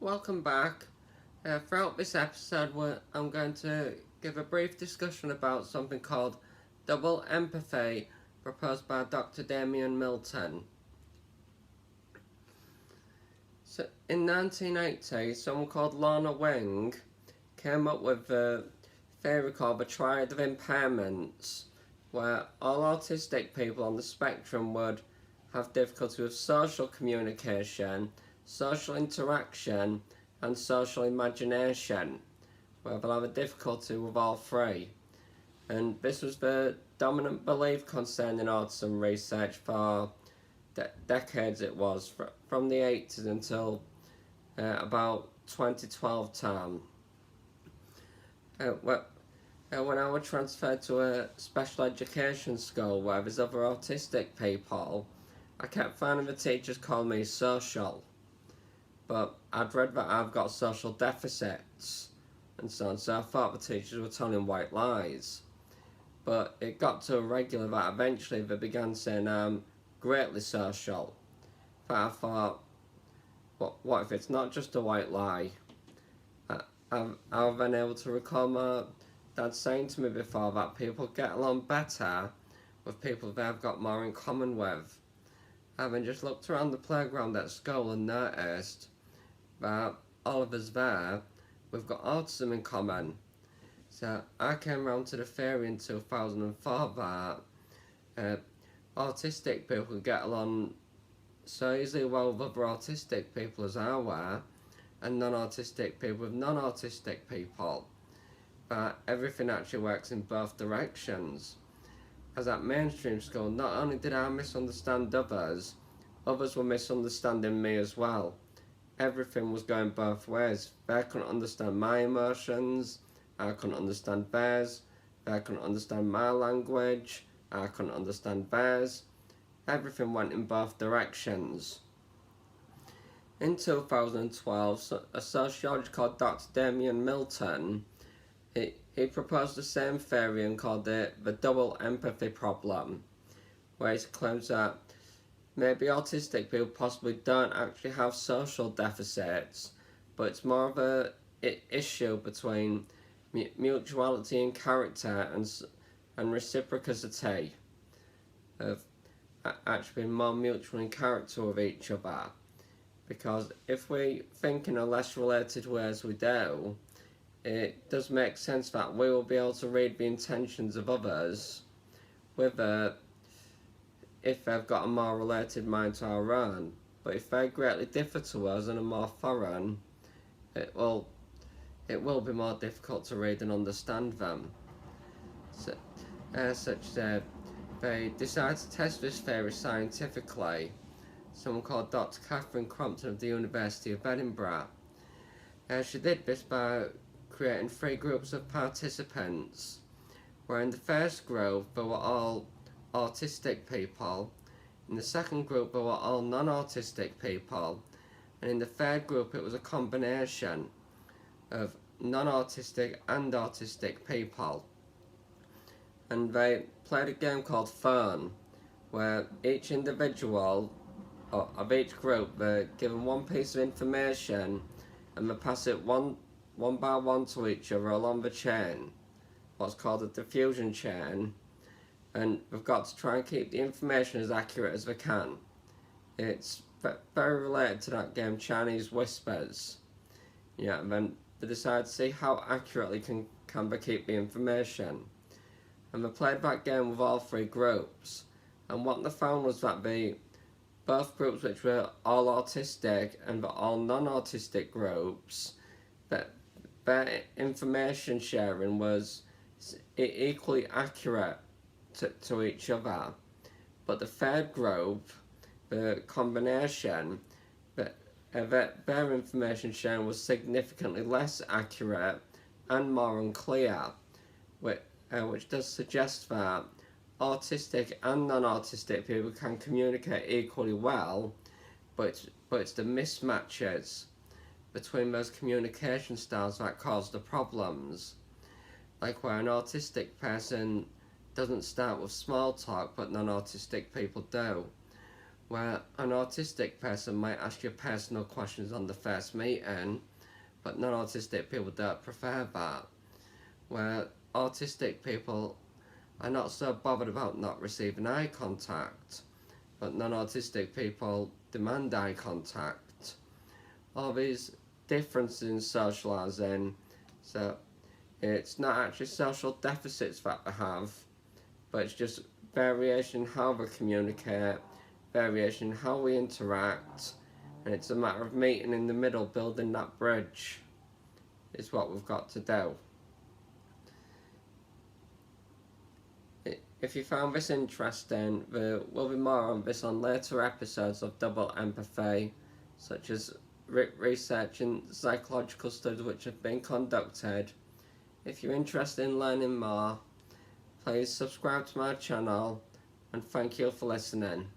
Welcome back. Throughout this episode, I'm going to give a brief discussion about something called double empathy, proposed by Dr. Damian Milton. So, in 1980, someone called Lorna Wing came up with a theory called the triad of impairments, where all autistic people on the spectrum would have difficulty with social communication, social interaction, and social imagination, where they'll have a difficulty with all three. And this was the dominant belief concerning autism research for decades. It was from the 80s until about 2012 time. When I was transferred to a special education school where there's other autistic people, I kept finding the teachers call me social. But I'd read that I've got social deficits and so on, so I thought the teachers were telling white lies. But it got to a regular that eventually they began saying I'm greatly social. But I thought, what if it's not just a white lie? I've been able to recall my dad saying to me before that people get along better with people they've got more in common with. Having just looked around the playground at school and noticed that all of us there, we've got autism in common. So I came round to the theory in 2004 that autistic people get along so easily well with other autistic people as I were, and non-autistic people with non-autistic people. But everything actually works in both directions. As at mainstream school, not only did I misunderstand others were misunderstanding me as well. Everything was going both ways. They couldn't understand my emotions, I couldn't understand theirs, they couldn't understand my language, I couldn't understand theirs. Everything went in both directions. In 2012, a sociologist called Dr. Damian Milton, he proposed the same theory and called it the double empathy problem, where he claims that maybe autistic people possibly don't actually have social deficits, but it's more of a issue between mutuality in character and reciprocity, of actually being more mutual in character with each other. Because if we think in a less related way as we do, it does make sense that we will be able to read the intentions of others with if they've got a more related mind to our own. But if they greatly differ to us and are more foreign, it will be more difficult to read and understand them. They decided to test this theory scientifically. Someone called Dr. Catherine Crompton of the University of Edinburgh. She did this by creating 3 groups of participants, where in the first group they were all autistic people, in the second group they were all non-autistic people, and in the third group it was a combination of non-autistic and autistic people. And they played a game called Phone, where each individual of each group, they're given one piece of information and they pass it one by one to each other along the chain, what's called a diffusion chain, and we've got to try and keep the information as accurate as we can. It's very related to that game Chinese Whispers. Yeah, and then they decide to see how accurately can they keep the information. And they played that game with all 3 groups, and what they found was that both groups which were all autistic and the all non-autistic groups, that their information sharing was equally accurate to each other. But the third group, the combination, their information sharing was significantly less accurate and more unclear, which does suggest that autistic and non-autistic people can communicate equally well, but it's the mismatches between those communication styles that cause the problems. Like where an autistic person doesn't start with small talk, but non-autistic people do. where an autistic person might ask you personal questions on the first meeting, but non-autistic people don't prefer that. Where autistic people are not so bothered about not receiving eye contact, but non-autistic people demand eye contact. All these differences in socialising, so it's not actually social deficits that they have, but it's just variation in how we communicate, variation in how we interact, and it's a matter of meeting in the middle, building that bridge is what we've got to do. If you found this interesting, there will be more on this on later episodes of Double Empathy, such as research and psychological studies which have been conducted. If you're interested in learning more, please subscribe to my channel, and thank you for listening.